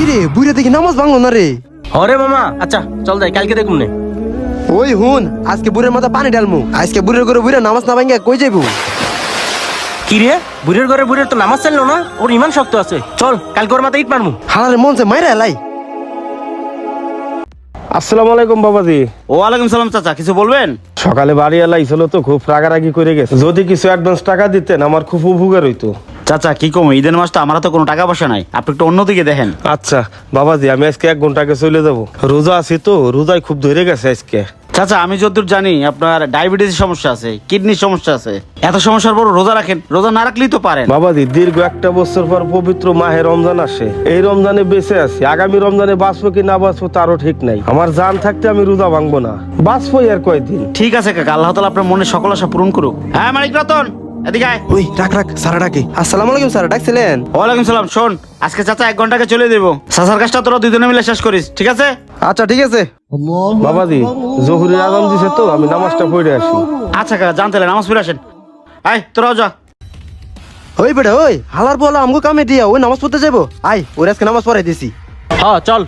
কিরে বুড়ে দেখি নামাজ ভাঙলো না রে। হরে মামা, আচ্ছা চল যাই, কালকে দেখুন নে। ওই হুন, আজকে বুড়ের মাথা পানি ঢালমু। আজকে বুড়ের করে বুড়ে নামাজ না ভাঙ্গা কই যাইবো? কি রে, বুড়ের ঘরে বুড়ের তো নামাজ চাইলো না, ওর ইমান শক্ত আছে। চল কালকে ওর মাথা ইট মারমু। হালারে মন চে মাইরা লাই। আসসালামু আলাইকুম বাবাজি। ওয়ালাইকুম সালাম চাচা, কিছু বলবেন? সকালে বাড়ি এলাইছিল তো খুব রাগারাগি করে গেছে, যদি কিছু অ্যাডভান্স টাকা দিতেন আমার খুব উপকার হইতো। চাচা কি কম, ঈদের মাসটা আমার তো কোনো টাকা পয়সা নাই, আপনি একটু অন্যদিকে দেখেন। আচ্ছা বাবাজি, আমি আজকে 1 ঘন্টা আগে চলে যাব। রোজা আছি তো, রোজায় খুব ধরে গেছে আজকে। চাচা আমি যতদূর জানি আপনার ডায়াবেটিস সমস্যা আছে, কিডনির সমস্যা আছে, এত সমস্যার পর রোজা রাখেন, রোজা না রাখলেই তো পারেন। বাবাজি, দীর্ঘ 1 বছর পর পবিত্র মাহে রমজান আসে, এই রমজানে বেঁচে আছি। আগামী রমজানে বাঁচবো কি না বাঁচবো তারও ঠিক নাই। আমার জান থাকতে আমি রোজা ভাঙবো না, বাঁচবো আর কয়দিন। ঠিক আছে কাকা, আল্লাহ তাআলা আপনার মনে সকল আশা পূরণ করুক। হ্যাঁ মালিক রতন, এদিকে আয়। ওই রাখ রাখ, সারা ডাকে। আসসালামু আলাইকুম স্যার, ডাকছিলেন? ওয়ালাইকুম সালাম। শোন, আজকে চাচা 1 ঘন্টাকে চলে দেবো, চাচার কাজটা তোরা দুজনে মিলে শেষ করিস, ঠিক আছে? আচ্ছা ঠিক আছে। বাবাজি, জহুরের আজান দিছে তো, আমি নামাজটা পড়ে আসি। আচ্ছা কাকা, জানতে নামাজ পড়ে আসেন। আয় তোরাও যা। ওই বেটা ওই, হালার বলা আমগো কামে দিয়া ওই নামাজ পড়তে যাবো। আয় ওর আজকে নামাজ পড়াই দিছি। হ্যাঁ চল।